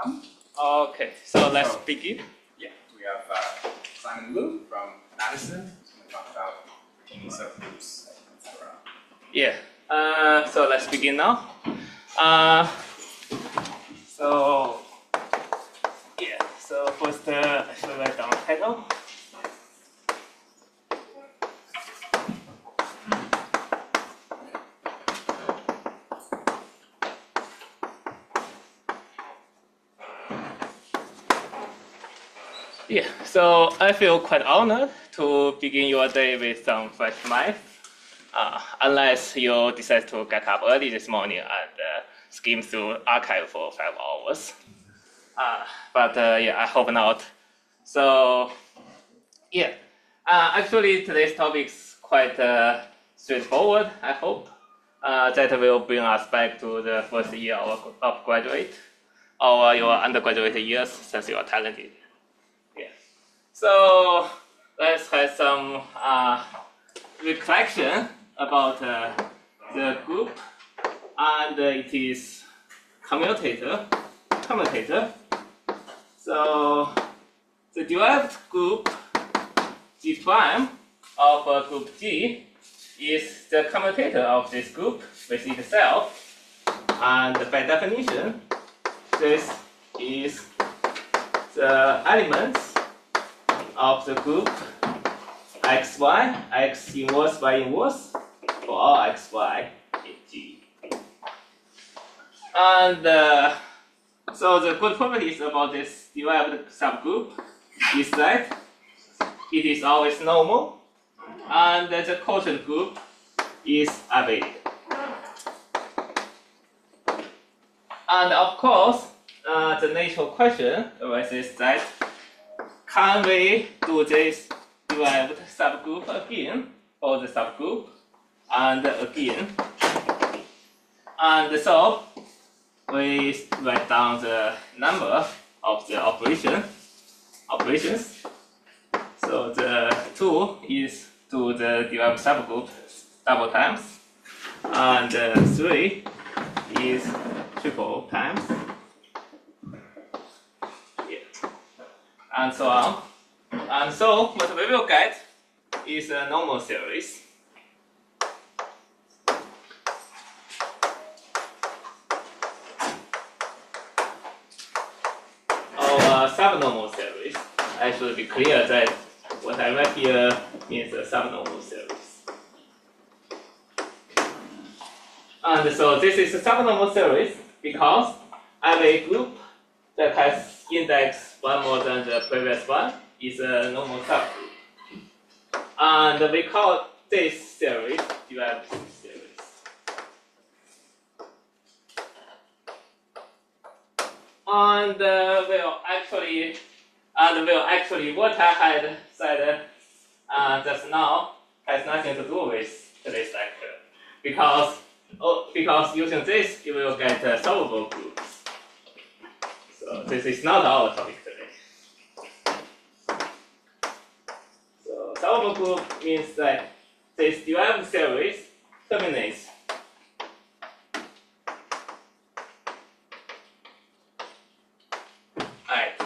come. Okay, so let's begin. Yeah, we have Simo Liu from Madison. He's going to talk about Frattini subgroups, etc. Yeah, so let's begin now. So first I should write down title. Yeah, so I feel quite honored to begin your day with some fresh math, unless you decide to get up early this morning and skim through archive for 5 hours. But I hope not. So yeah, actually today's topic is quite straightforward, I hope. That will bring us back to the first year of graduate, or your undergraduate years since you are talented. Yeah. So let's have some reflection about the group, and it is commutator. So the derived group G prime of group G is the commutator of this group with itself, and by definition, this is the elements of the group xy, x inverse, y inverse, for all xy in G. And so the good properties about this derived subgroup is that it is always normal, and the quotient group is average. And of course, the natural question arises that, can we do this derived subgroup again for the subgroup and again? And so we write down the number of the operations. So the 2 is to the derived subgroup double times, and 3 is triple times. And so on. And so what we will get is a normal series. Or a subnormal series. I should be clear that what I write here means a subnormal series. And so this is a subnormal series because every group that has index 1 more than the previous one is a normal subgroup. And we call this series derived series. And we'll actually what I had said just now has nothing to do with today's lecture, because using this you will get solvable groups. So this is not our topic today. So solvable group means that this derived series terminates at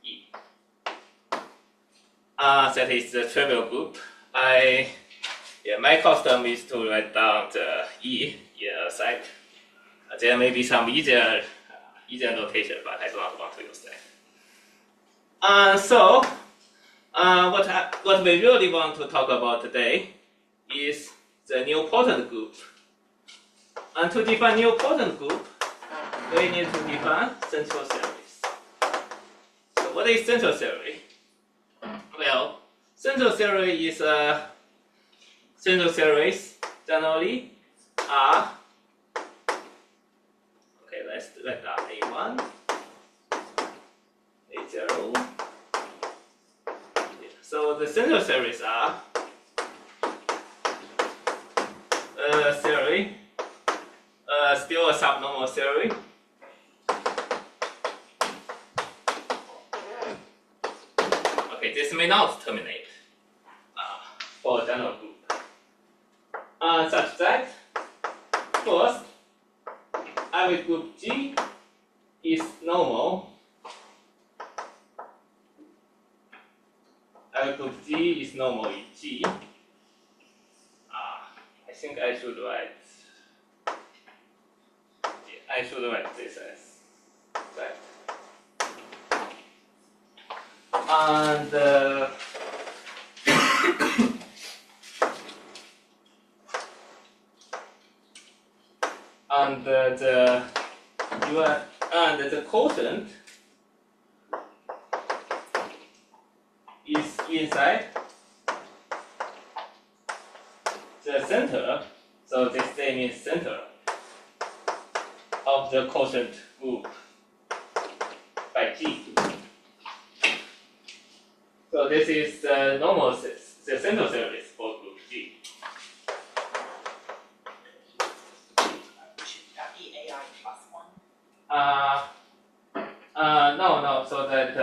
E. That is the trivial group. My custom is to write down the E in a side. There may be some easier notation, but I do not want to use that. So what we really want to talk about today is the nilpotent group. And to define nilpotent group, we need to define central series. So what is central series? Well, central series generally are, okay, let's write down A1, A0. So the central series are series, still a subnormal series. Okay, this may not terminate for a general group. Such that first, every group G is normal. L group G is normal in G. I think I should write. I should write this as that. And the quotient is inside the center, so this thing is center of the quotient group by G. So this is the normal, the central series for group G. Should that be AI plus 1? No, so that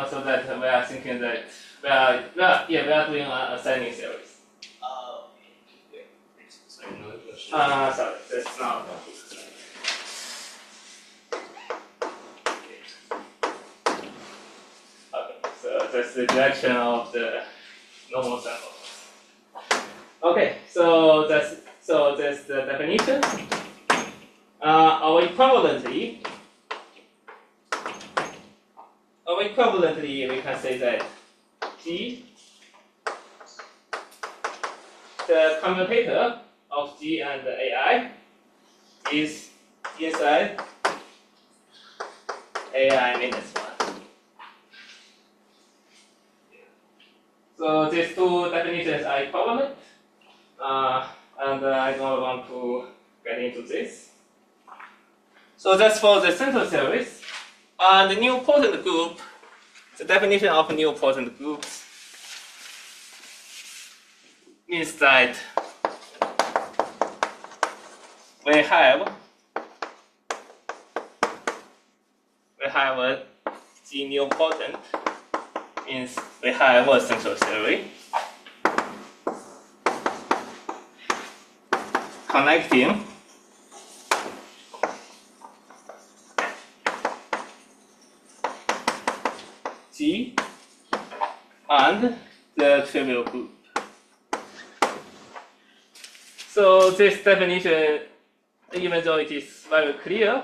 so that we are thinking that we are doing an ascending series. Oh, Sorry, another question. Sorry, that's not. Okay, so that's the direction of the normal sample. Okay, so that's the definition. Or equivalently, we can say that G, the commutator of G and the AI is inside AI minus 1. So these two definitions are equivalent, and I don't want to get into this. So that's for the central series. And the new potent group, the definition of new potent groups means that we have a G new potent, means we have a central series connecting G and the trivial group. So this definition, even though it is very clear,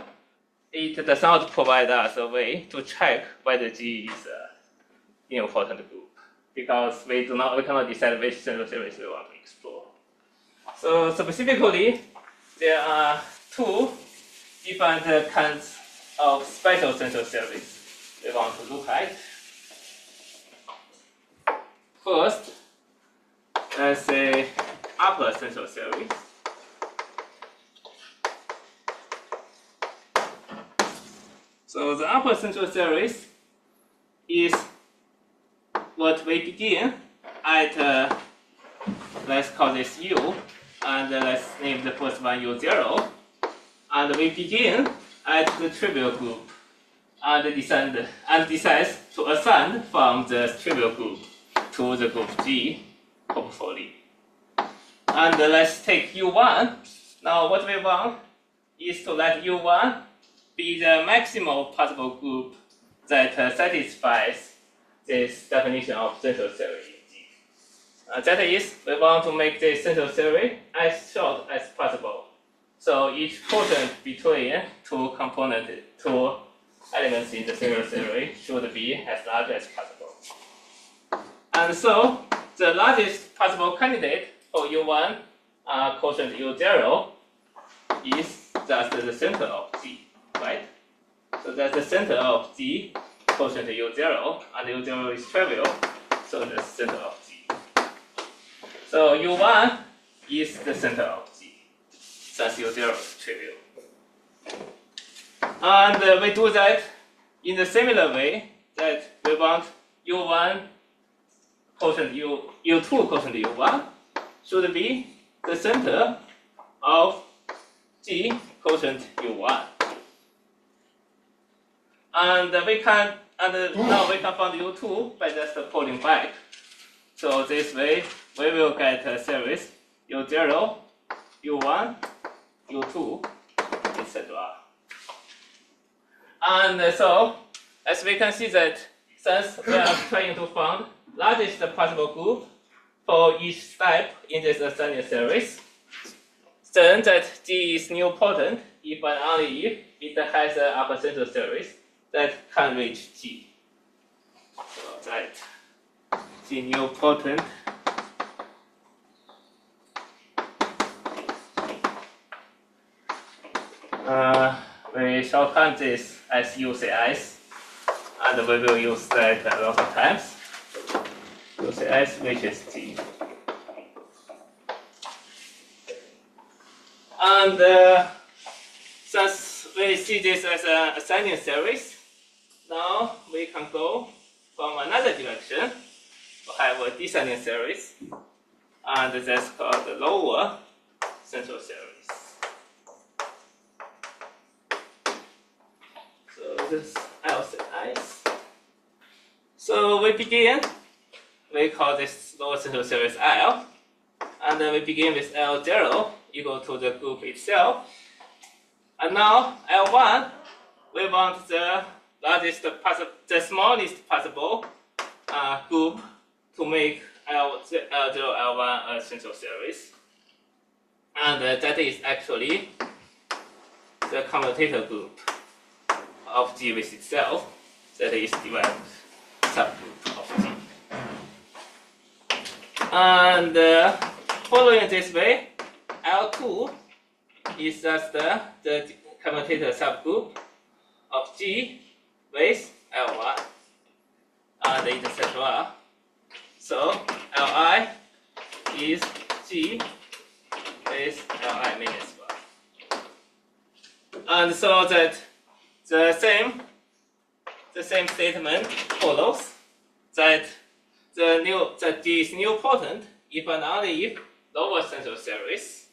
it does not provide us a way to check whether G is a nilpotent group, because we cannot decide which central series we want to explore. So specifically, there are two different kinds of special central series we want to look at. First, let's say upper central series. So the upper central series is what we begin at, let's call this U, and let's name the first one U0. And we begin at the trivial group and decides to ascend from the trivial group to the group G, hopefully. And let's take U1. Now what we want is to let U1 be the maximal possible group that satisfies this definition of central series in G. That is, we want to make this central series as short as possible. So each quotient between two elements in the central series should be as large as possible. And so the largest possible candidate for U1 quotient U0 is just the center of G, right? So that's the center of G quotient U0, and U0 is trivial, so the center of G. So U1 is the center of G, since U0 is trivial. And we do that in a similar way that we want U1 quotient U2 quotient U1 should be the center of G quotient U1. And now we can find U2 by just pulling back. So this way we will get a series U0, U1, U2, etc. And so, as we can see that since we are trying to find largest possible group for each step in this ascending series, then that G is nilpotent if and only if it has an upper central series that can reach G. So that G nilpotent we shorthand this as UCS, and we will use that a lot of times. UCS, which is G. And since we see this as an ascending series, now we can go from another direction. We have a descending series, and that's called the lower central series. So this LCIs. So we begin, we call this lower central series L, and then we begin with L0 equal to the group itself. And now L1, we want the smallest possible group to make L0, L1 a central series. And that is actually the commutator group of G with itself, that is derived subgroup of G. And following this way, L2 is just the commutator subgroup of G with L1 and etc. So Li is G with Li minus 1. And so that the same statement follows that G is nilpotent if and only if lower central series,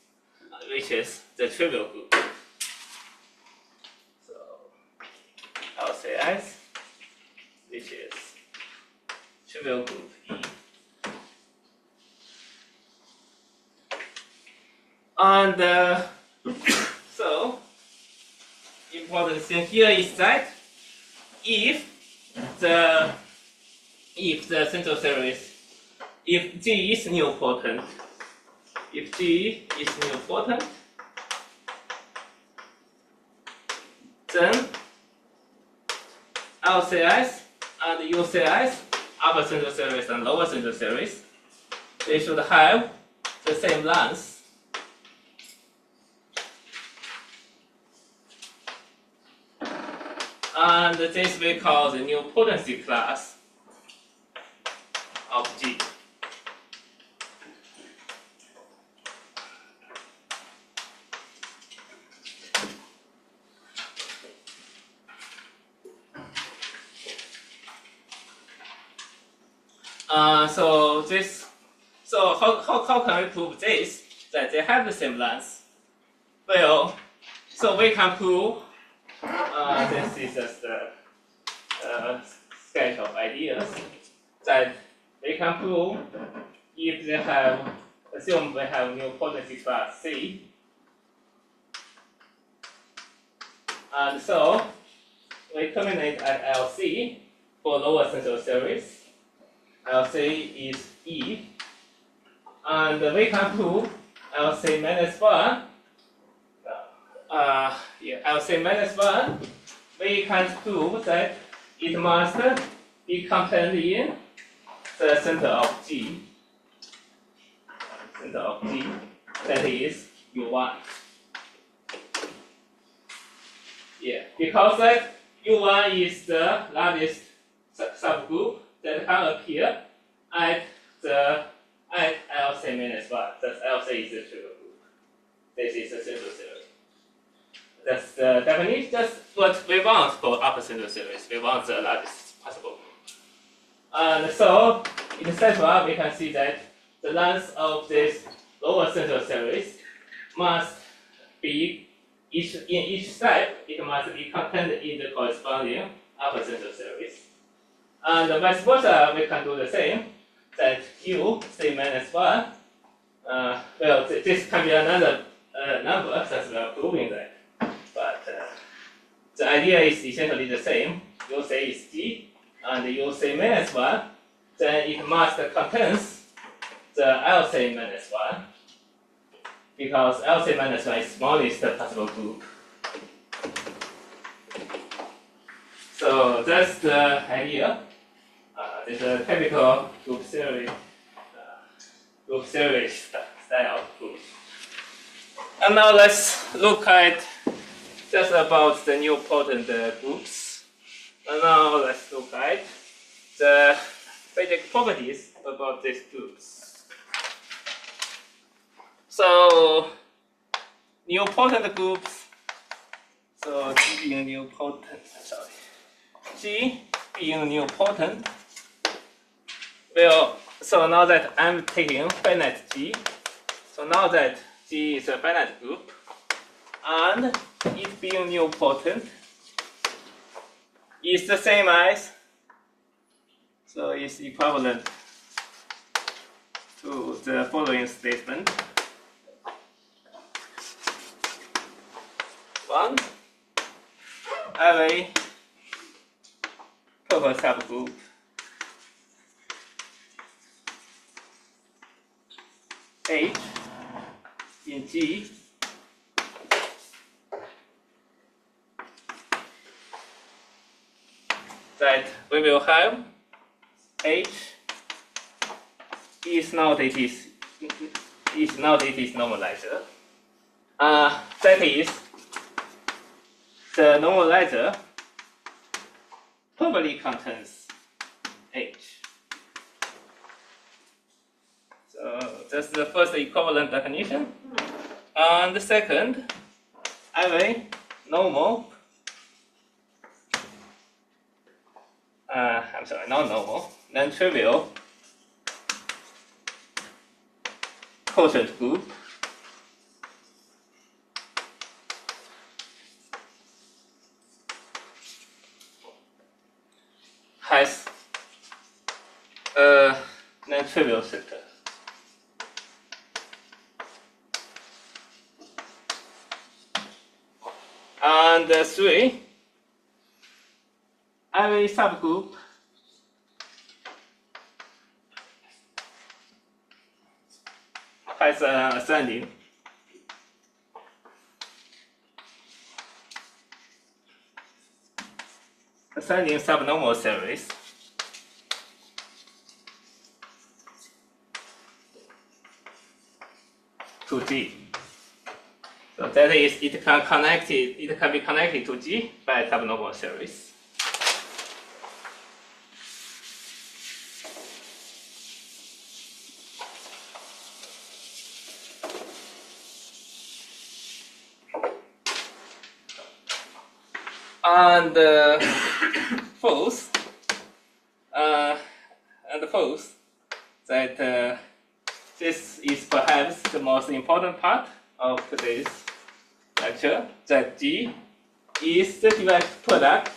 which is the trivial group. So LCS, which is trivial group E. And so important thing here is that if the central series, if G is nilpotent, then LCS and UCS, upper central series and lower central series, they should have the same length. And this we call the nilpotency class of G. So how can we prove this, that they have the same length? Well, so we can prove this is just a sketch of ideas, that we can prove if they have, assume we have nilpotency class C, and so we terminate at LC for lower central series. LC is E, and we can prove LC minus 1. LC minus 1, we can prove that it must be contained in the center of G. That is U1. Yeah, because that U1 is the largest subgroup that can appear at LC minus 1. Thus LC is the trivial group. This is the central series. That's the definition. That's what we want for upper central series. We want the largest possible group. And so, etc., we can see that the length of this lower central series must be, in each step, it must be contained in the corresponding upper central series. And vice versa, we can do the same, that U, C minus 1, well, this can be another number, since we are proving that. But the idea is essentially the same. You say is G, and you say minus 1, then it must contains the LC minus 1, because LC minus 1 is smallest possible group. So that's the idea. It's a typical group theory style group. And now let's look at just about the nilpotent groups. And now let's look at the basic properties about these groups. So nilpotent groups. So G being nilpotent, sorry. G being nilpotent. Well, so now that I'm taking finite G, so now that G is a finite group, and it being nilpotent is the same as, so it's equivalent to the following statement. 1, every proper subgroup H in G that we will have H is not it is normalizer. That is, the normalizer probably contains H. So that's the first equivalent definition. And the second, every normal, I'm sorry, not normal, non-trivial quotient group has a non-trivial sector. And 3, every subgroup has an ascending subnormal series. To G. So that is, it can be connected to G by subnormal series. And fourth, that this is perhaps the most important part of today's lecture, that G is the direct product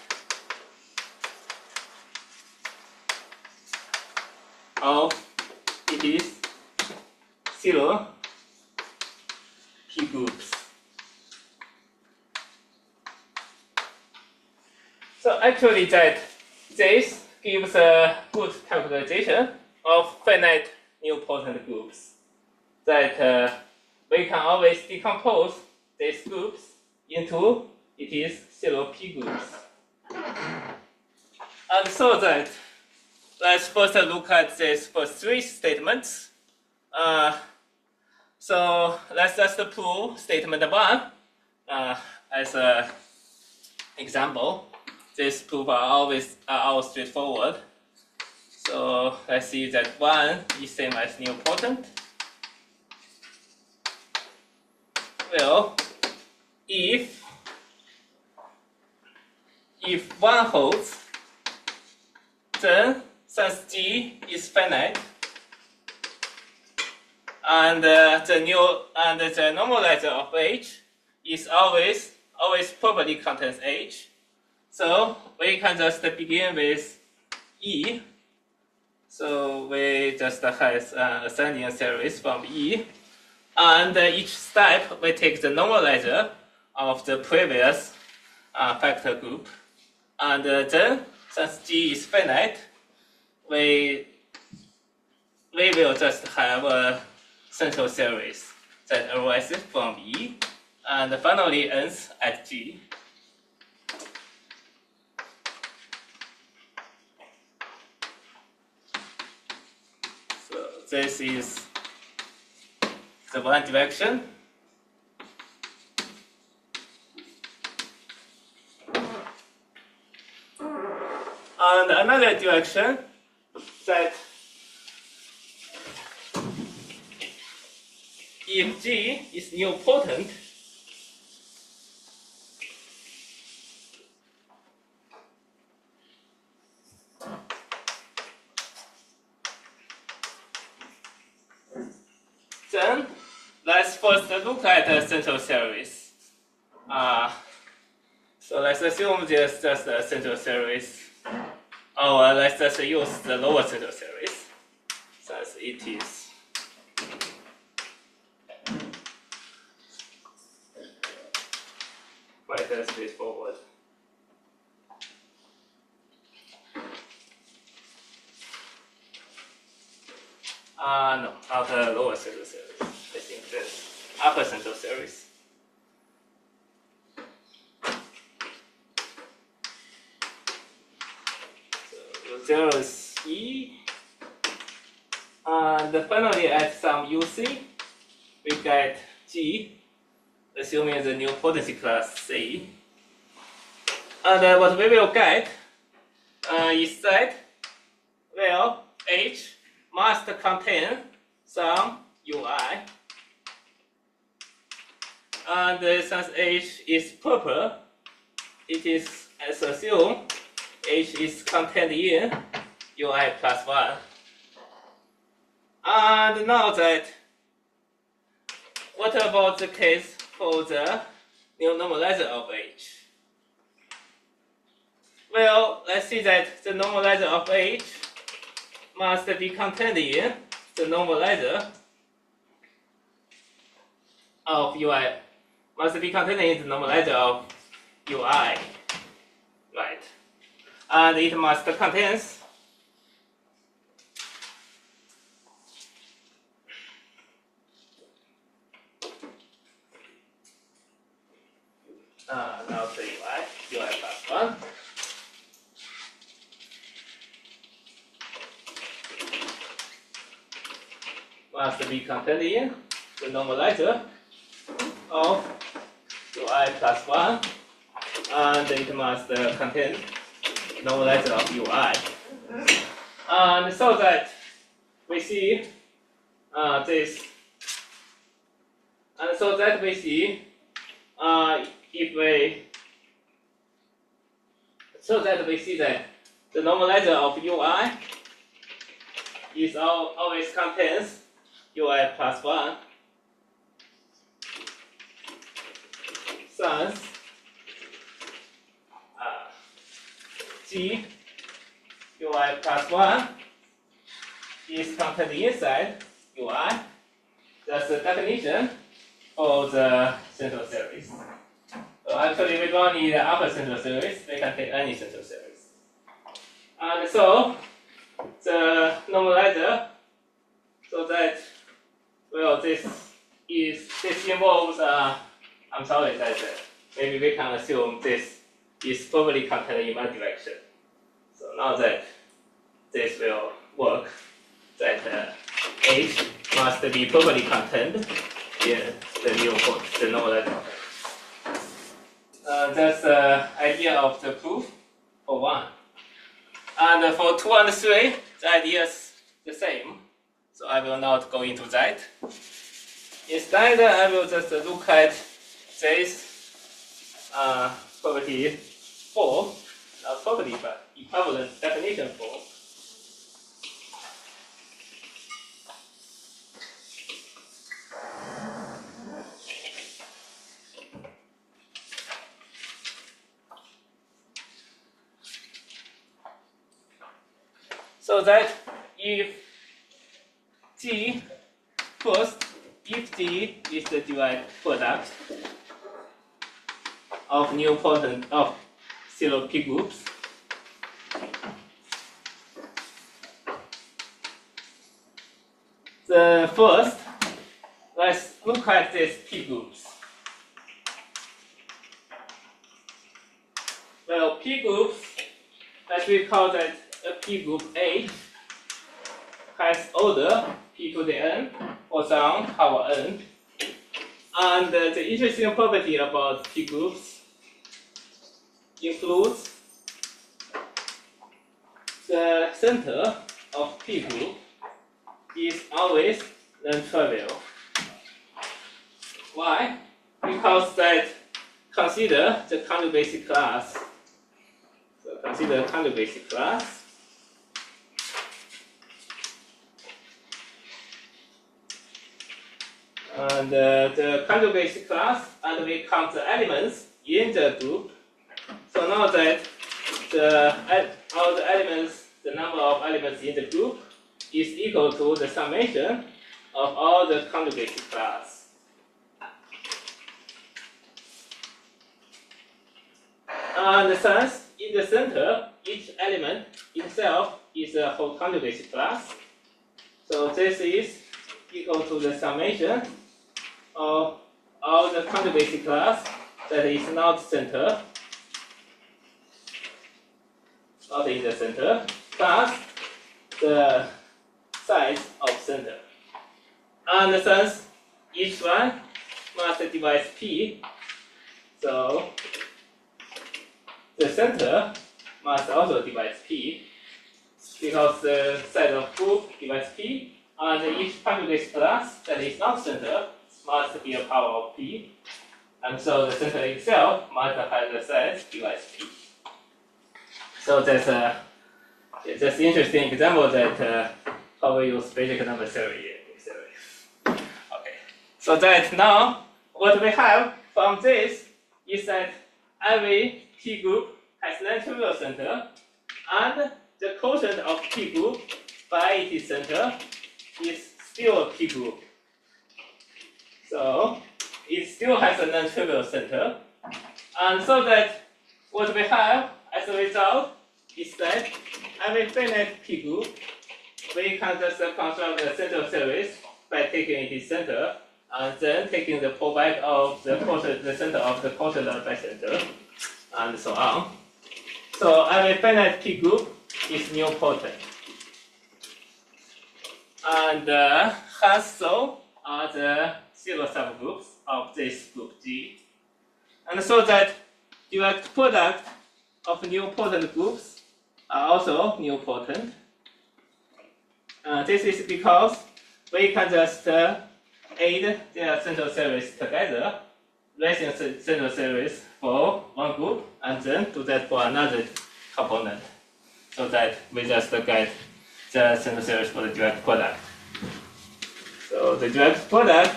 of its 0 P groups. So actually that this gives a good characterization of finite nilpotent groups, that we can always decompose these groups into its 0 P groups. And so that, let's first look at these first 3 statements. So let's just prove statement 1 as an example. These proofs are all straightforward. So let's see that 1 is same as nilpotent. Well, if 1 holds, then since G is finite, and the normalizer of H is always probably contains H. So we can just begin with E. So we just have ascending series from E. And each step we take the normalizer of the previous factor group. And then, since G is finite, we will just have a central series that arises from E and finally ends at G. So this is the one direction. And another direction that if G is nilpotent, then let's first look at the central series. So let's assume there's just a central series, or let's just use the lower central series, since it is quite straightforward. No, not the lower central series. I think the upper central series. So there is E, and finally at some UC, we get G, assuming the new potency class C. And what we will get is that, well, H must contain some UI. And since H is purple, it is, as assumed, H is contained in UI plus 1. And now that, what about the case for the new normalizer of H? Well, let's see that the normalizer of H must be contained in the normalizer of UI, must be contained in the normalizer of UI, right? And it must contain now the UI plus 1. Must be contained in the normalizer of UI plus 1, and it must contain normalizer of UI. And so that we see this, and so that we see if we, so that we see that the normalizer of UI is always contains UI plus 1, since G UI plus 1 is contained inside UI. That's the definition for the central series. So actually, we don't need the upper central series, we can take any central series. And so, the normalizer, so that, well, this involves, I'm sorry, that maybe we can assume this is probably contained in one direction. So now that this will work, that H must be properly contained in the new code, the normalizer. That's the idea of the proof for 1. And for 2 and 3, the idea is the same. So I will not go into that. Instead, I will just look at this property 4, not property, but equivalent definition 4. So that if G first, if G is the derived product of nilpotent of zero p groups. The first, let's look at these p groups. Well, p groups, let's recall that a p group A has order p to the n for some power n. And the interesting property about p groups includes the center of p group is always non-trivial. Why? Because that consider the conjugacy class. So consider conjugacy class. And the conjugacy class, and we count the elements in the group. So now that all the elements, the number of elements in the group is equal to the summation of all the conjugacy class. And since in the center, each element itself is a whole conjugacy class, so this is equal to the summation of all the conjugacy class that is not center, not in the center, plus the size of center. And since each one must divide p, so the center must also divide p, because the size of group divides p, and each conjugate class that is not center must be a power of p, and so the center itself must have the size divides p. So that's an interesting example that how we use basic number theory. Okay, so that now what we have from this is that every p group has non-trivial center, and the quotient of p group by its center is still a p group. So it still has a non-trivial center, and so that what we have as a result is that every finite p group, we can just construct the central series by taking its center and then taking the product of the quotient, the center of the quotient of the center, and so on. So every finite p group is nilpotent. And hence so are the zero subgroups of this group G. And so that direct product of nilpotent groups are also nilpotent. This is because we can just add their central series together, raising central series for one group, and then do that for another component, so that we just get the central series for the direct product. So the direct product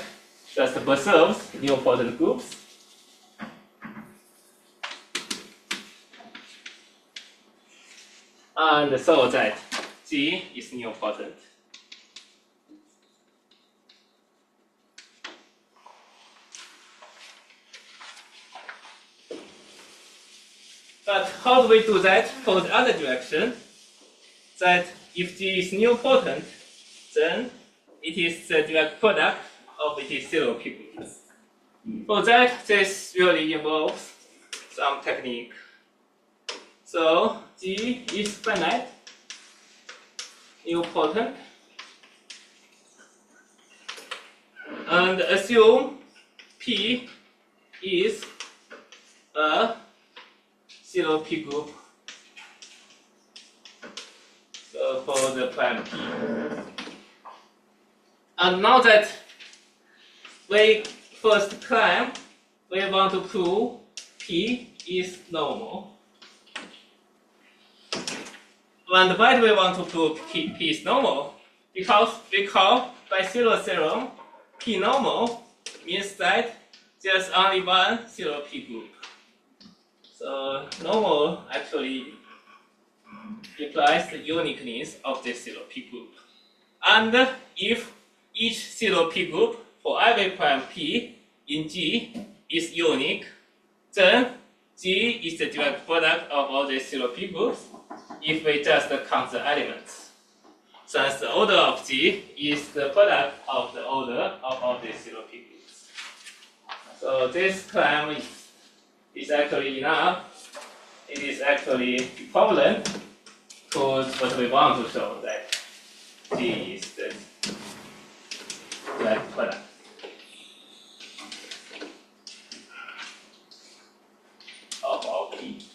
just preserves nilpotent groups. And so that G is nilpotent. But how do we do that for the other direction? That if G is nilpotent, then it is the direct product of its zero p groups. For that, this really involves some technique. So G is finite, nilpotent, and assume P is a zero p group. So for the prime P. And now that we first claim we want to prove P is normal. And why do we want to prove P is normal? Because we call by zero theorem, P normal means that there's only one zero p group. So normal actually implies the uniqueness of this zero p group. And if each zero p group for every prime p in G is unique, then G is the direct product of all these zero P groups if we just count the elements. Since the order of G is the product of the order of all these zero P groups. So this claim is actually enough. It is actually equivalent to what we want to show, that G is the direct product. Of all P.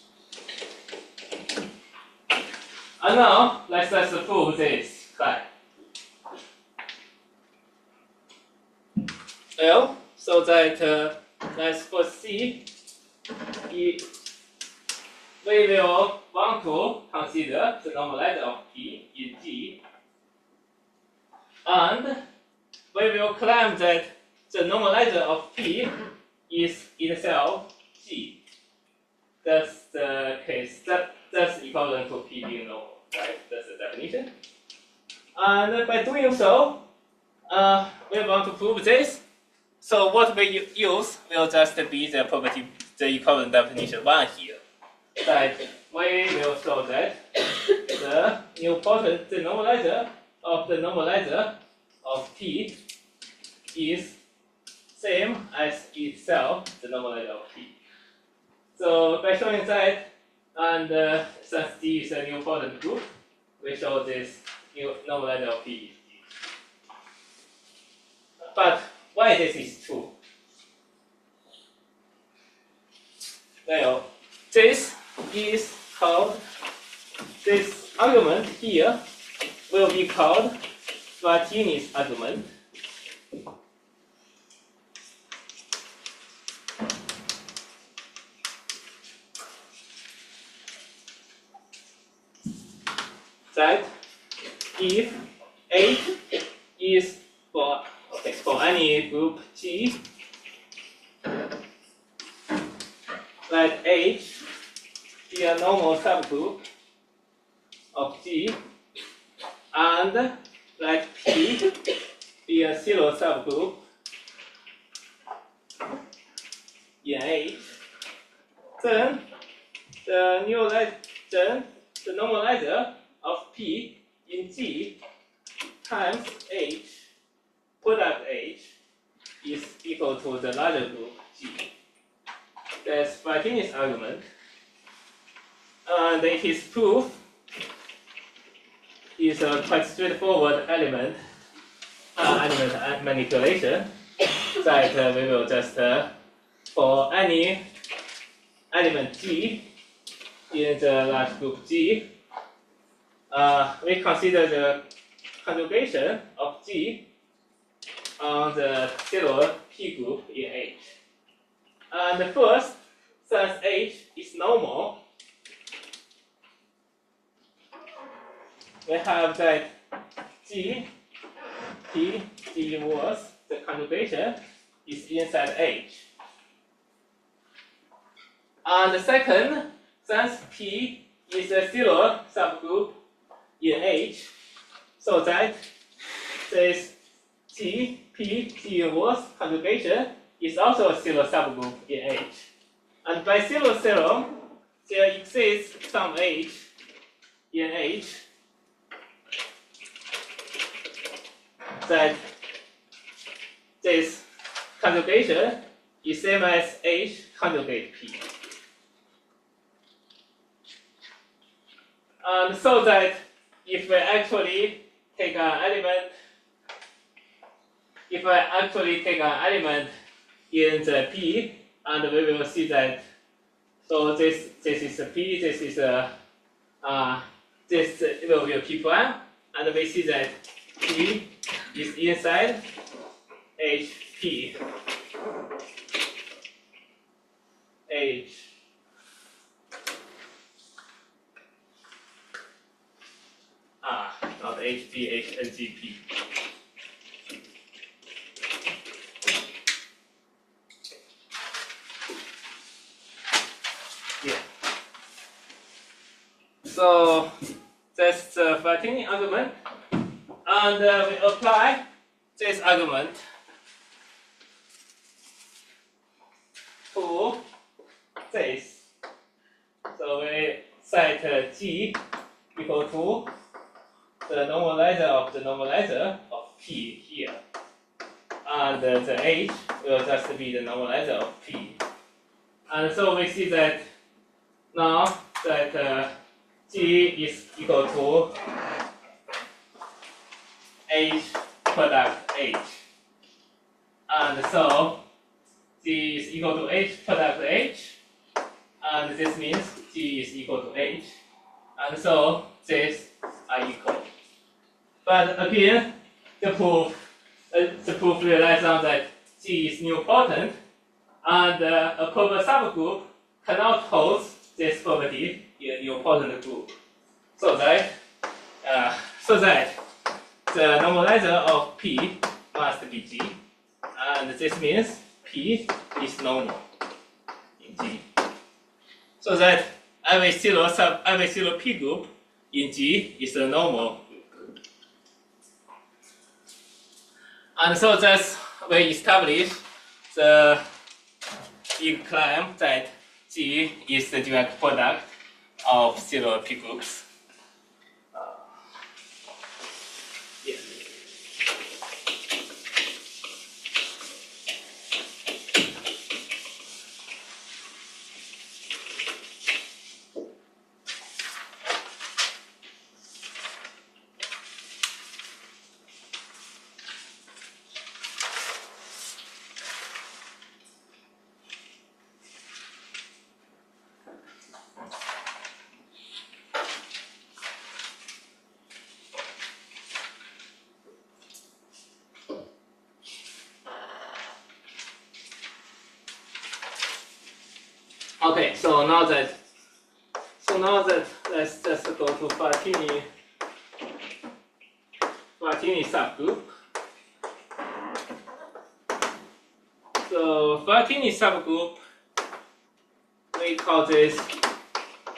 And now let's prove this claim. Well, so that let's foresee we will want to consider the normalizer of P in G, and we will claim that the normalizer of P is itself G. That's the case. That's equivalent to P being normal, right? That's the definition. And by doing so, we want to prove this. So what we use will just be the property, the equivalent definition 1 here. That we will show that the nilpotent, the normalizer of P is same as itself, the normalizer of P. So by showing that, and since G is a nilpotent group, we show this normalizer of P is G. But why this is true? Well, this is called, this argument here will be called Frattini's argument. That if H is for any group G, let H be a normal subgroup of G, and let P be a zero subgroup in H, then the normalizer of P in G times H, product H, is equal to the larger group G. That's Frattini's argument. And his proof is a quite straightforward element manipulation that we will just, for any element G in the large group G, we consider the conjugation of G on the zero P group in H. And first, since H is normal, we have that G, P, G inverse, the conjugation is inside H. And the second, since P is a zero subgroup in H, so that this G, P, G inverse conjugation is also a zero subgroup in H. And by zero theorem, there exists some H in H that this conjugation is same as H conjugate P. And so that if we actually take an element, in the P, and we will see that, so this is a P, this is a this will be a P prime, and we see that P is inside HP. H. Not HP, H and GP. Yeah. So that's the Frattini argument, and we apply this argument to this. set G equal to the normalizer of the normalizer of P here. And the H will just be the normalizer of P. And so we see that now that G is equal to H product H. And so G is equal to H product H. And this means G is equal to H. And so these are equal. But again, the proof relies on that G is nilpotent, and a proper subgroup cannot hold this property in a nilpotent group. So that the normalizer of P must be G, and this means P is normal in G. So that every zero P group in G is a normal group. And so thus we establish the big claim that G is the direct product of zero P groups. Yeah. Okay, so now that let's just go to Frattini subgroup. So Frattini subgroup, we call this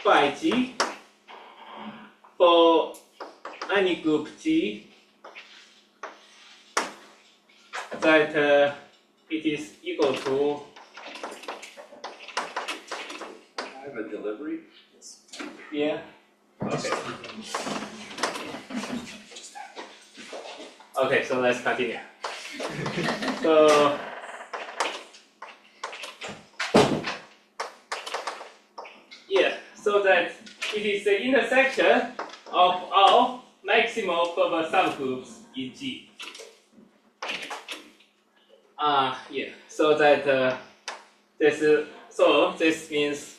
phi G for any group G that it is equal to. I have a delivery. Yeah. Okay. Okay, so let's continue. So yeah, so that it is the intersection of all maximal proper subgroups in G. Yeah. So that this means.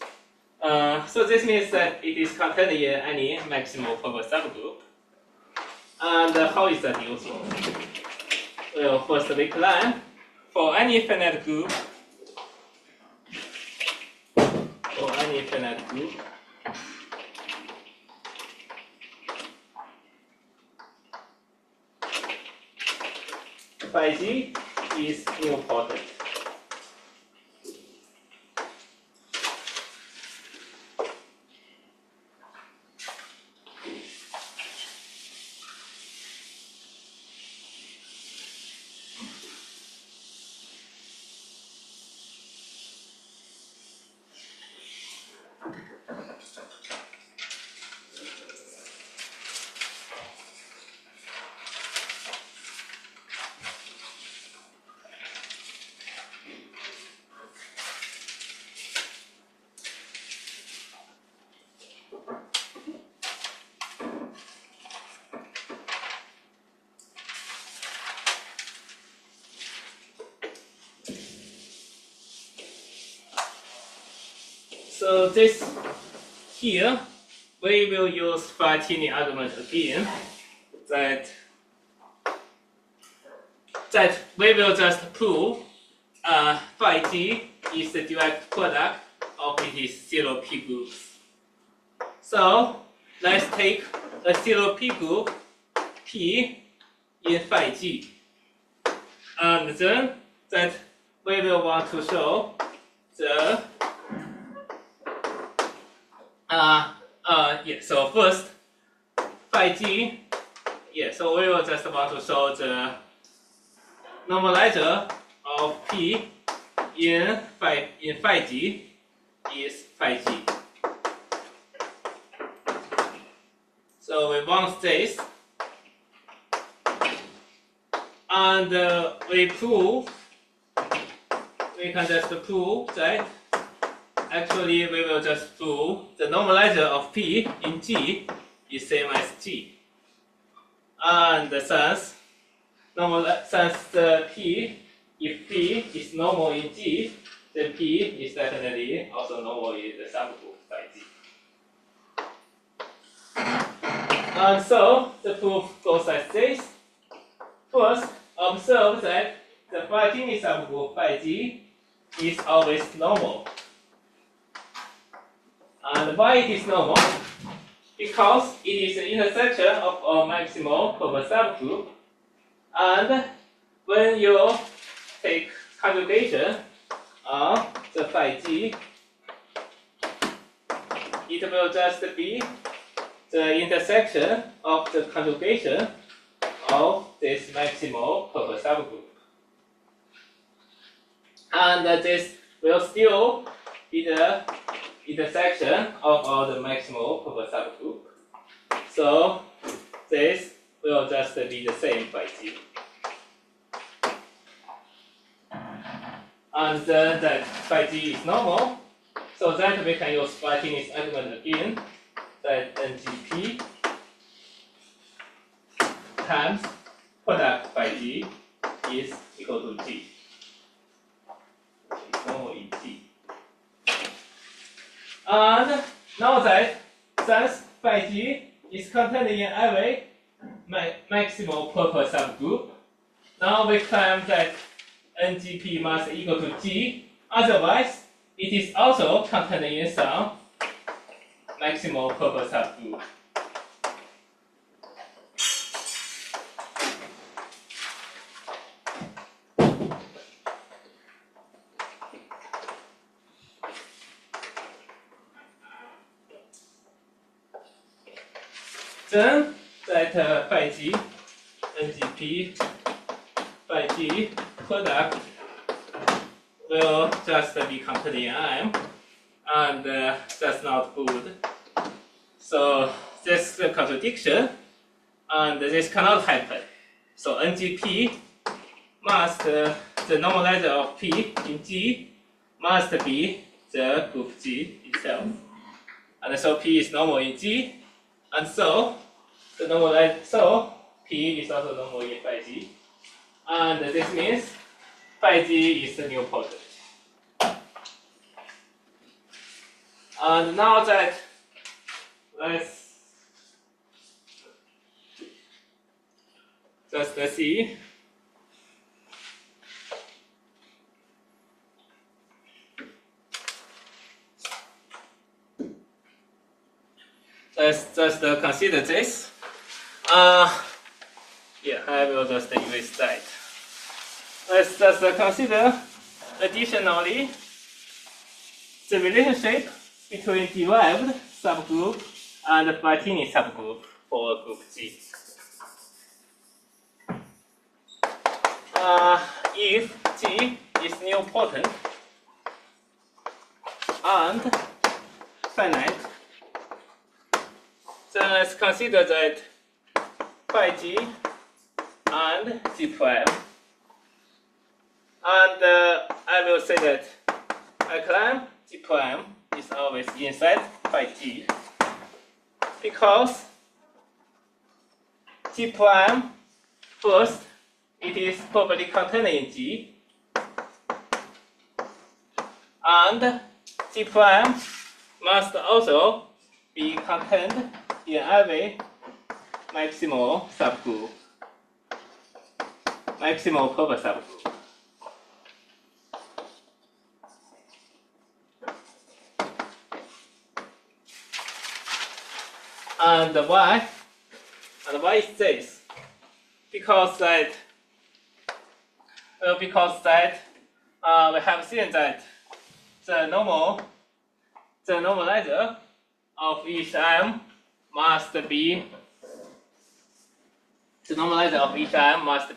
So this means that it is contained in any maximal proper subgroup. And how is that useful? Well, first we claim for any finite group, phi G is nilpotent. So this here, we will use Frattini argument again. That we will just prove phi G is the direct product of its zero P groups. So let's take a zero P group P in phi G, and then that we will want to show the so first phi G, so we will just want to show the normalizer of P in phi G is phi G. So we want this, and we can just prove that actually we will just prove the normalizer of P in G is same as G. And since P, if P is normal in G, then P is definitely also normal in the subgroup by G. And so the proof goes like this. First, observe that the Frattini subgroup by G is always normal. And why it is normal? Because it is the intersection of all maximal purpose subgroup. And when you take conjugation of the phi G, it will just be the intersection of the conjugation of this maximal purpose subgroup. And this will still be the intersection of all the maximal purpose subgroup. So this will just be the same by G. And then that phi G is normal, so that we can use Frattini's argument again, that NGP times product by G is equal to G. It's normal in G. And now that since phi G is contained in every maximal purpose subgroup, now we claim that NGP must equal to G, otherwise it is also contained in some maximal purpose subgroup. Then that phi G, NGP, phi G product will just be contained in M, and that's not good. So this is a contradiction, and this cannot happen. So NGP must, the normalizer of P in G must be the group G itself. And so P is normal in G, and so the normalizer, so P is also normal in phi G. And this means phi G is the nilpotent. And now that let's see. Let's just consider this. Yeah, I will just erase that. Let's just consider additionally the relationship between derived subgroup and Frattini subgroup for group G. If G is nilpotent and finite, then let's consider that phi G and G prime. And I will say that I claim G prime is always inside phi G because G prime, first, it is properly contained in G, and G prime must also be contained in every maximal subgroup, maximal purpose subgroup. And why? And why is this? Because that we have seen that the normalizer of each M must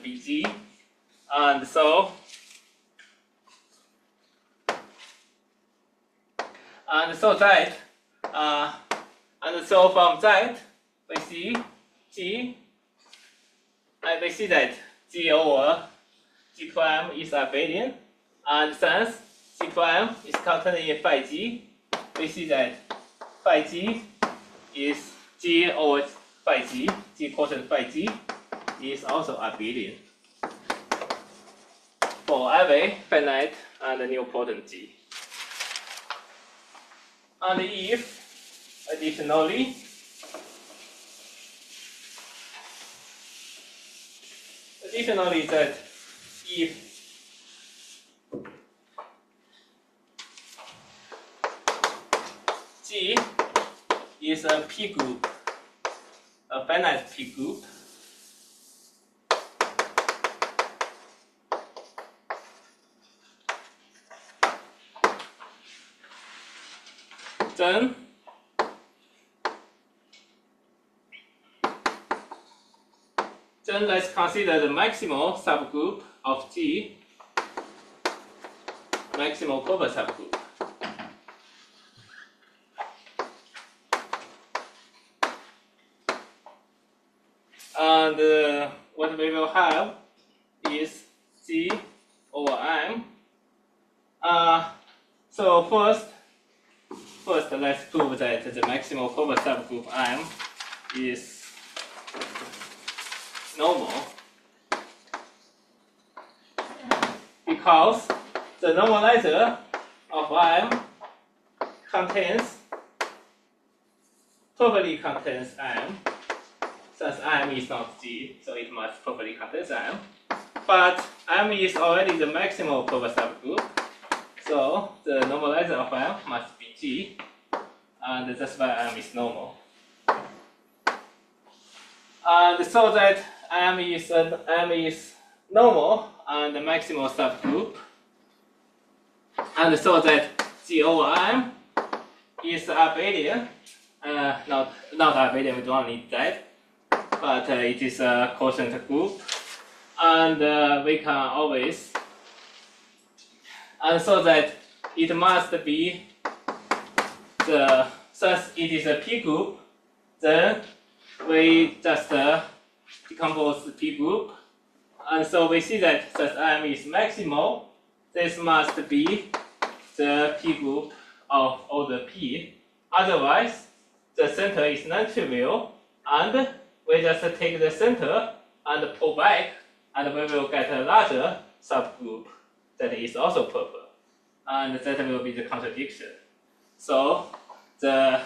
be G, and so from that we see G, and we see that G over G prime is abelian, and since G prime is contained in phi G, we see that phi G is G over phi G, G quotient phi G is also abelian for every finite and nilpotent G. And if additionally that if G is a P group, a finite P group, then let's consider the maximal subgroup of G, maximal proper subgroup. And what we will have is G over M. So first let's prove that the maximal proper subgroup M is normal, because the normalizer of M properly contains M. Since M is not G, so it must properly contain M. But M is already the maximal proper subgroup, so the normalizer of M must be G, and that's why M is normal. And so that M is normal and the maximal subgroup, and so that G over M is abelian, not abelian, we don't need that, but it is a quotient group, and we can always, and so that it must be since it is a P group, then we just decompose the P group, and so we see that since M is maximal, this must be the P group of order P. Otherwise, the center is non-trivial, and we just take the center and pull back, and we will get a larger subgroup that is also proper, and that will be the contradiction. So the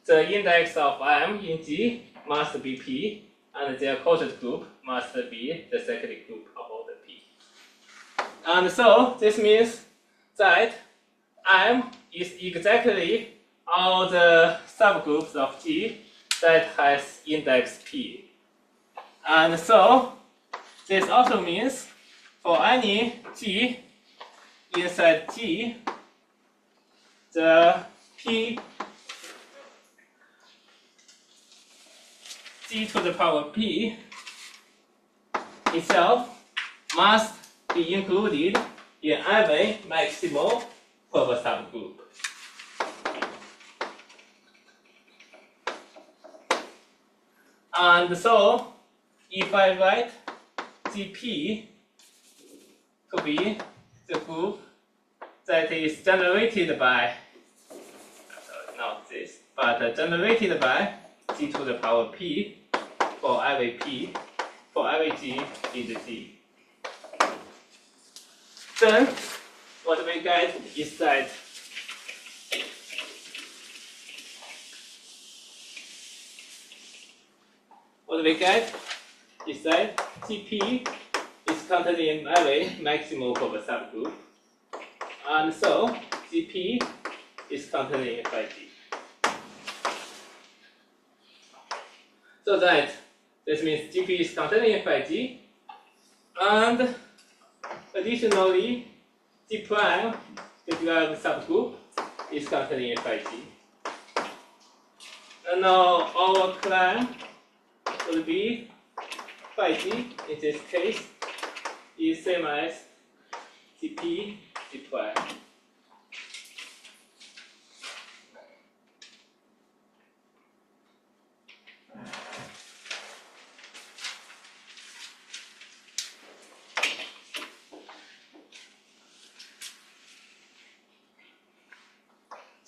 index of M in G must be P, and their quotient group must be the cyclic group of order P. And so this means that M is exactly all the subgroups of G that has index P. And so this also means for any G inside G, the P G to the power P itself must be included in every maximal proper subgroup. And so, if I write GP to be the group that is generated by, not this, but generated by G to the power P for every P, for every G in the G, then what we get is that GP is contained in every maximal proper subgroup, and so GP is contained in phi G. So that this means GP is contained in phi G, and additionally G prime, the derived subgroup, is contained in phi G. And now our claim will be phi G in this case is same as GP G prime.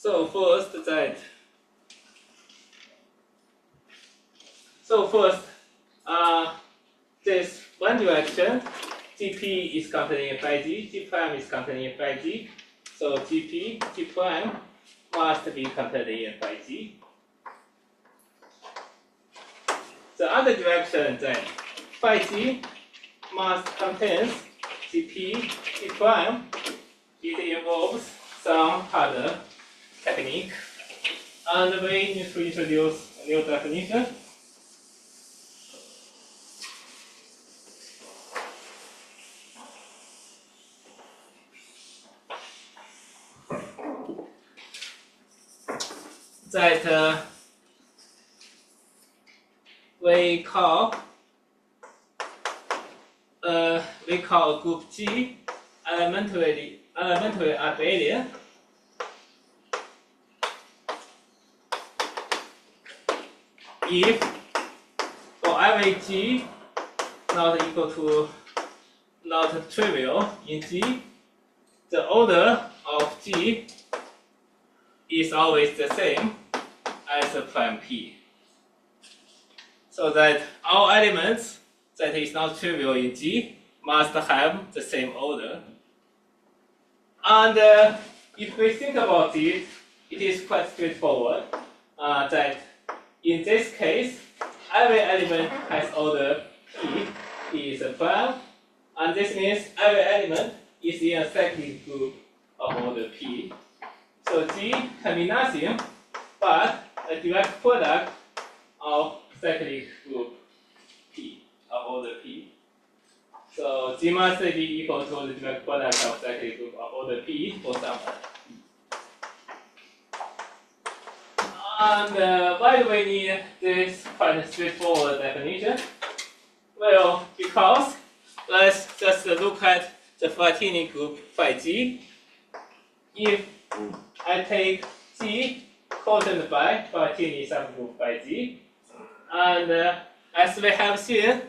So first, this one direction, GP is containing phi g, G prime is containing phi g. So GP, G prime must be containing phi g. The other direction then, phi g must contain GP, G prime. It involves some other technique. And we need to introduce a new definition. That we call group G elementary abelian. If for every G not equal to not trivial in G, the order of G is always the same as a prime P. So that all elements that is not trivial in G must have the same order. And if we think about it, it is quite straightforward that in this case, every element has order P, P is a prime, and this means every element is in a cyclic group of order P. So G can be nothing but a direct product of cyclic group P of order P. So G must be equal to the direct product of cyclic group of order P for some And why do we need this quite straightforward definition? Well, because let's just look at the Frattini group phi G. If I take G quotient by Frattini subgroup phi G, and as we have seen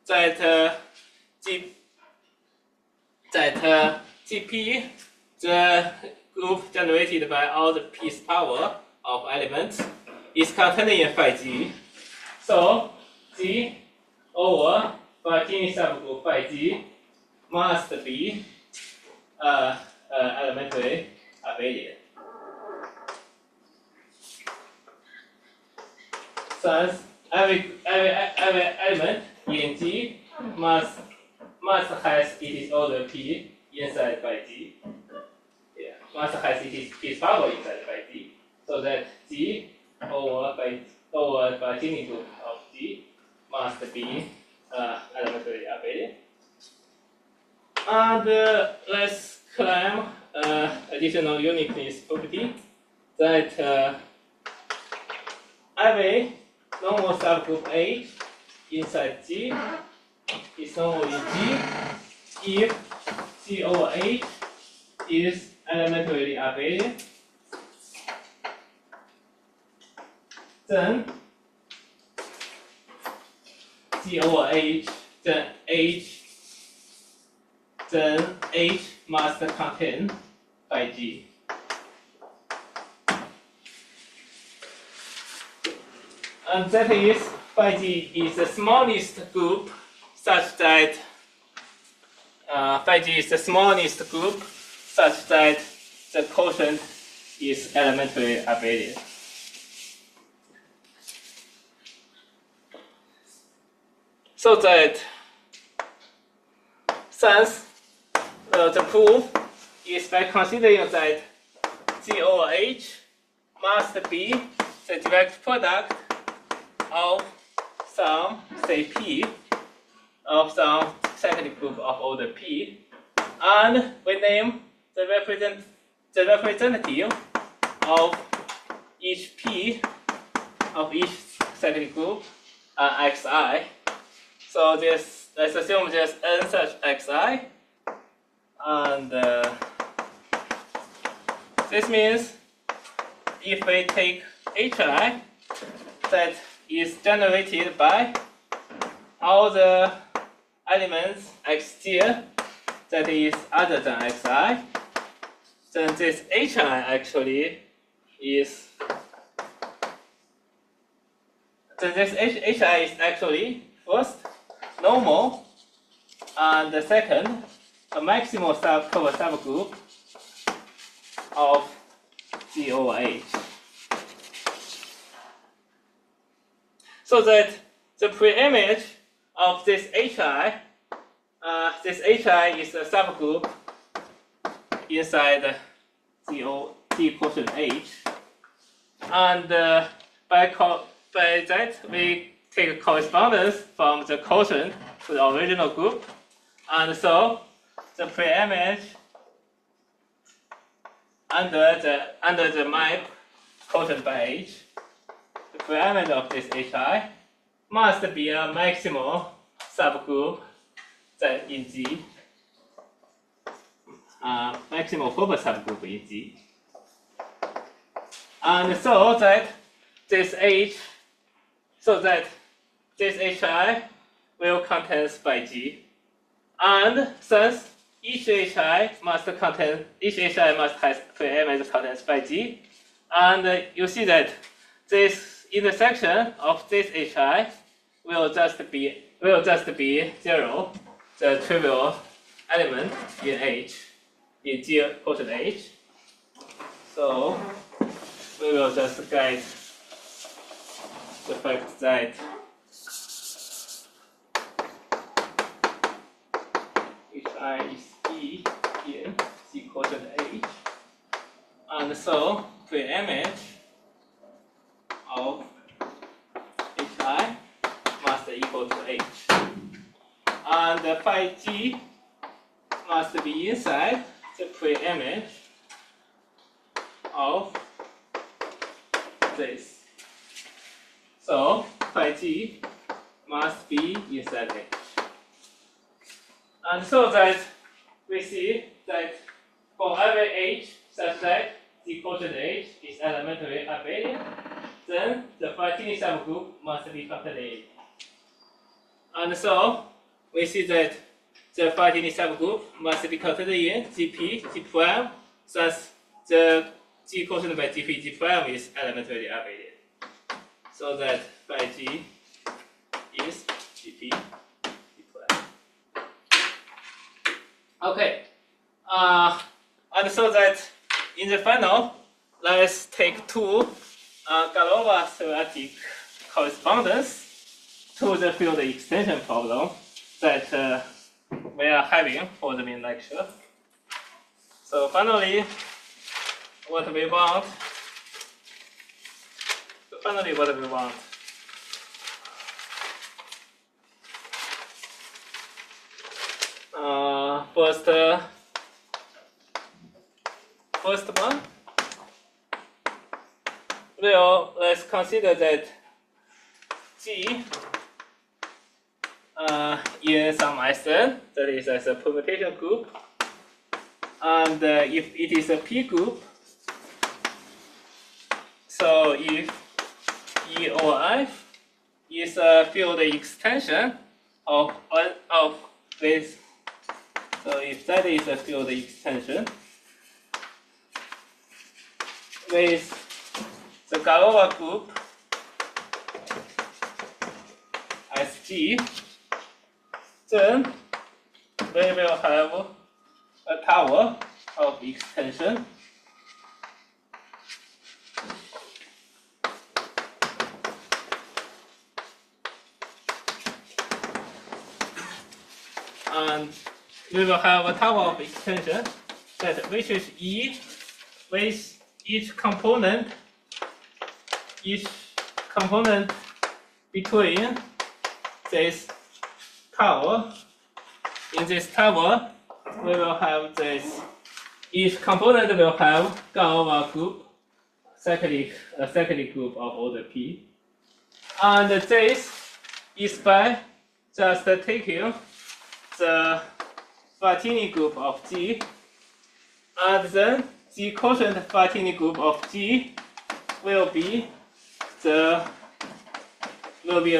that GP, the group generated by all the P's power of elements, is contained in phi G. So G over Frattini subgroup phi G must be elementary abelian. Thus, every element in G must has its order P inside phi G. Yeah, must has its P's power inside phi G. So that G over Frattini group of G must be elementary abelian. And let's claim additional uniqueness property that every normal subgroup A inside G is normal in G if G over H is elementarily abelian. Then G over H, then H must contain phi G. And that is phi G is the smallest group such that phi G is the smallest group such that the quotient is elementary abelian. So that since the proof is by considering that G over H must be the direct product of some, say P, of some cyclic group of order P, and we name the representative of each P of each cyclic group xi. So this, let's assume there's n such xi, and this means if we take hi that is generated by all the elements xj that is other than xi, then this hi actually is this HI is actually first normal, and the second a maximal cover subgroup of GOH. So that the preimage of this HI is a subgroup inside G quotient H, and by that we take correspondence from the quotient to the original group, and so the preimage under the map quotient by H, the preimage of this HI must be a maximal subgroup that in G, maximal proper subgroup in G, and so that this HI will contain by G, and since each HI must have preimage contains by G, and you see that this intersection of this HI will just be 0, the trivial element in H, in G quotient H. So we will just get the fact that HI is E in G quotient H, and so preimage of HI must equal to H, and the phi G must be inside the preimage of this. So phi G must be inside H. And so that we see that for every H such that G quotient H is elementary abelian, then the Frattini subgroup must be contained. And so we see that the Frattini subgroup must be contained in GP, G prime, thus the G quotient by GP, G prime is elementary abelian. So that phi G is GP, G prime. Okay, and so that in the final, let's take two Galois theoretic correspondence to the field extension problem that we are having for the main lecture. So finally, what we want. First one. Well, let's consider that G in some Sn, that is as a permutation group, and if it is a P group, so if E or F is a field extension of this, so if that is a field extension with the Galois group as G, then we will have a tower of extension and we will have a tower of extension that which is E with each component between this tower. In this tower, we will have this. Each component will have Galois group, a cyclic group of order P, and this is by just taking the Frattini group of G, and then G quotient Frattini group of G will be a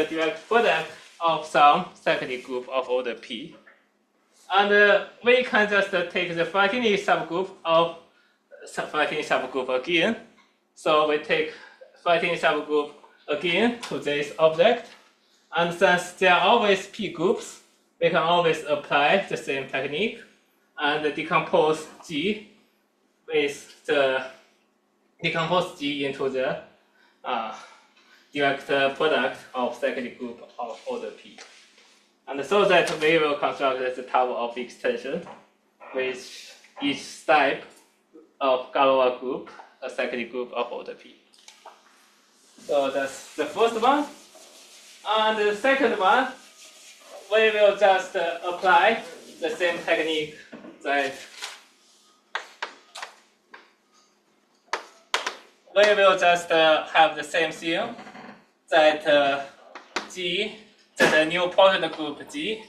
direct product of some cyclic group of order P. And we can just take the Frattini subgroup again So we take Frattini subgroup again to this object. And since there are always p groups, we can always apply the same technique and decompose G into the direct product of cyclic group of order p. And so that we will construct the table of extension with each type of Galois group, a cyclic group of order p. So that's the first one. And the second one, we will just apply the same technique that we will just have the same thing that G, that a new potent group G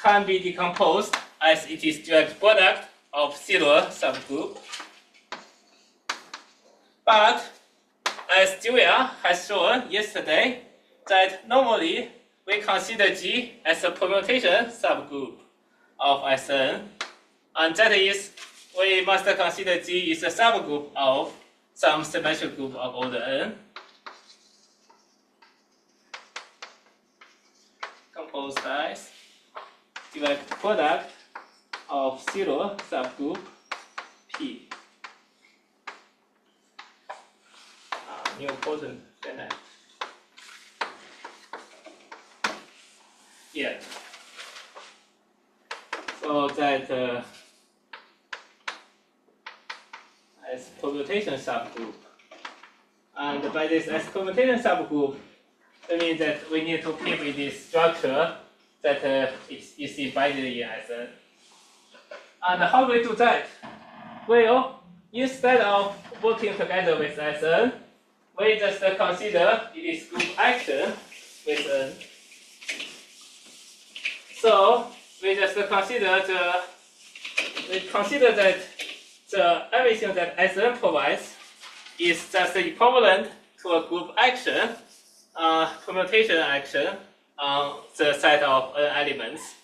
can be decomposed as it is direct product of zero subgroup. But as Julia has shown yesterday, that normally we consider G as a permutation subgroup of Sn, and that is, we must consider G is a subgroup of some symmetric group of order n, composed as direct product of zero subgroup P. New potent finite. Yeah. So that as permutation subgroup. And by this as permutation subgroup, it means that we need to keep in this structure that is embedded in Sn. And how do we do that? Well, instead of working together with Sn, we just consider it is group action with N. So we just consider that everything that Sn provides is just equivalent to a group action, permutation action on the set of n elements,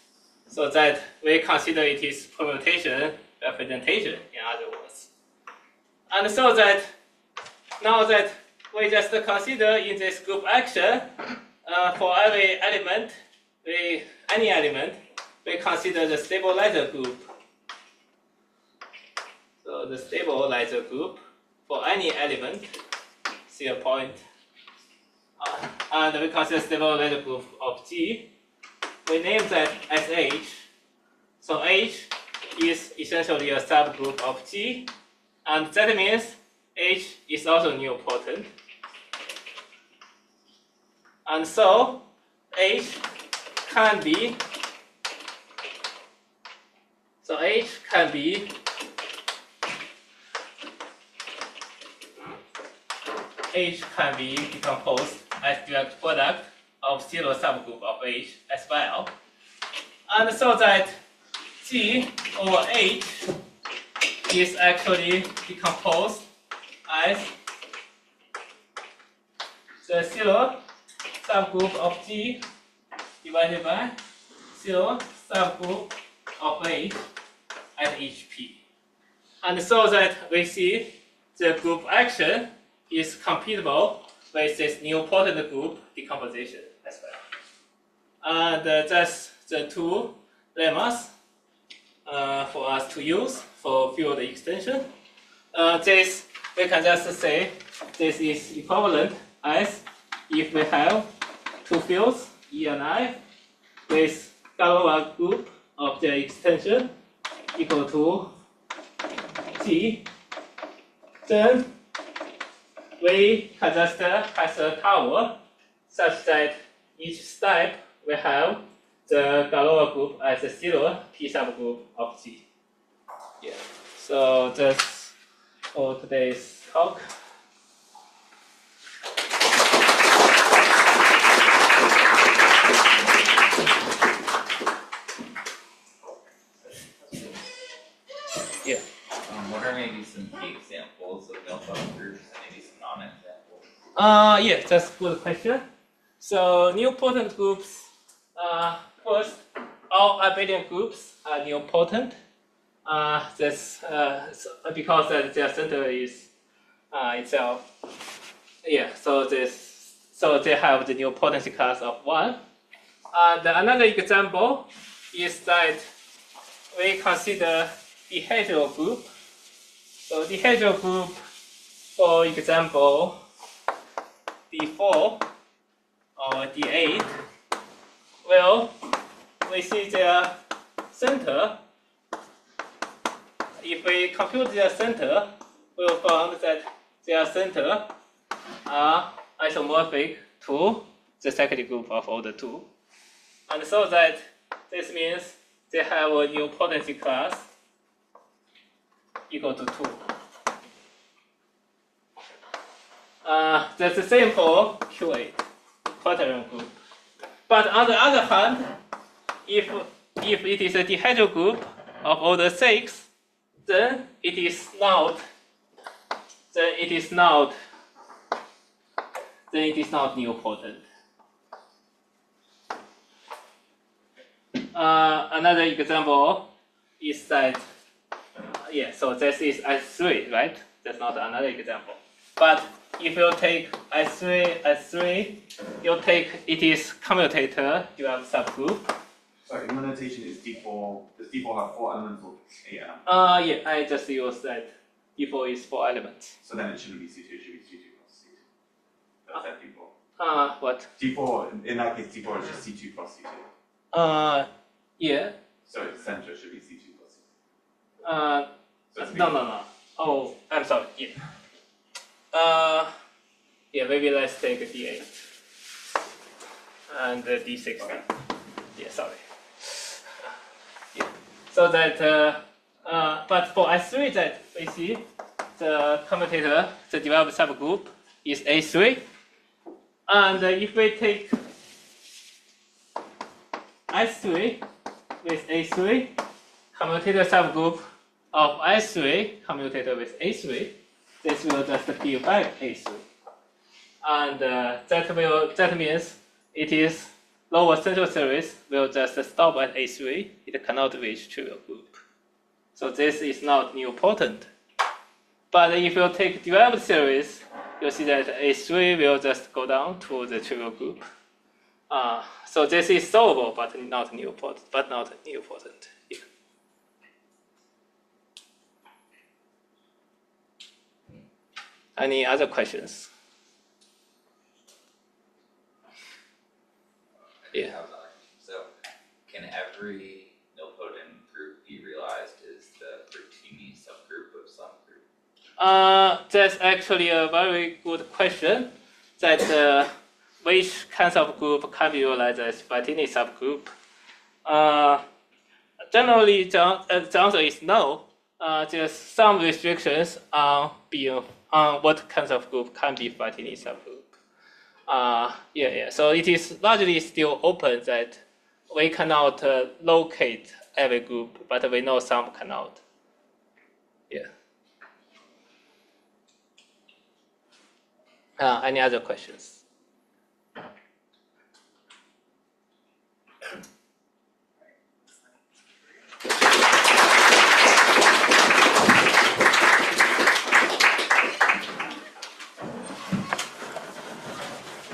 so that we consider it is permutation representation, in other words. And so that now that we just consider in this group action, for every element, any element, we consider the stabilizer group. So the stabilizer group for any element, see a point, and we consider stabilizer group of G. We name that as H. So H is essentially a subgroup of G, and that means H is also nilpotent. And so H can be decomposed as direct product of zero subgroup of H as well. And so that G over H is actually decomposed as the zero subgroup of G divided by zero subgroup of H at each P. And so that we see the group action is compatible with this nilpotent group decomposition as well. And that's the two lemmas for us to use for field extension. This we can just say this is equivalent as if we have two fields E and I with Galois group of their extension equal to G, then we can just have a tower such that each step we have the Galois group as a zero P subgroup of G. Yeah. So that's for today's talk. Yeah. What are maybe some key examples of nilpotent groups and maybe some non-examples? Yeah, that's a good question. So nilpotent groups, first, all abelian groups are nilpotent. because that their center is itself. Yeah, so they have the nilpotency class of 1. And another example is that we consider the hetero group. So the hetero group, for example, D4 or D8, well, we see their center. If we compute their center, we will find that their center are isomorphic to the second group of order 2. And so that this means they have a nilpotency class equal to 2. That's the same for Q8, quaternion group. But on the other hand, if it is a dihedral group of order 6, then it is not nilpotent. Another example is that, so this is S3, right? That's not another example. But if you take S3, you take it is commutator, you have subgroup. Sorry, the notation is D4. Does D4 have 4 elements or 8 elements? I just used that D4 is 4 elements. So then it shouldn't be C2, it should be C2 plus C2. That's that D4. What? D4, in that case, D4 is just C2 plus C2. Yeah. So its center should be C2 plus C2. So it's No. Oh, I'm sorry. Yeah. Maybe let's take a D8 and a D6. Okay. Yeah, sorry. Yeah. So that, but for S3 that we see, the commutator, the developed subgroup is A3, and if we take S3 with A3, commutator subgroup of S3, commutator with A3, this will just give back A3. And that means it is lower central series will just stop at A3, it cannot reach trivial group. So this is not nilpotent. But if you take developed series, you'll see that A3 will just go down to the trivial group. So this is solvable, but not nilpotent. Yeah. Any other questions? Yeah. So, can every nilpotent group be realized as the Frattini subgroup of some group? That's actually a very good question. That which kinds of group can be realized as Frattini subgroup? Generally, the answer is no. There's some restrictions on what kinds of group can be Frattini subgroup. So it is largely still open that we cannot locate every group, but we know some cannot. Yeah. Any other questions?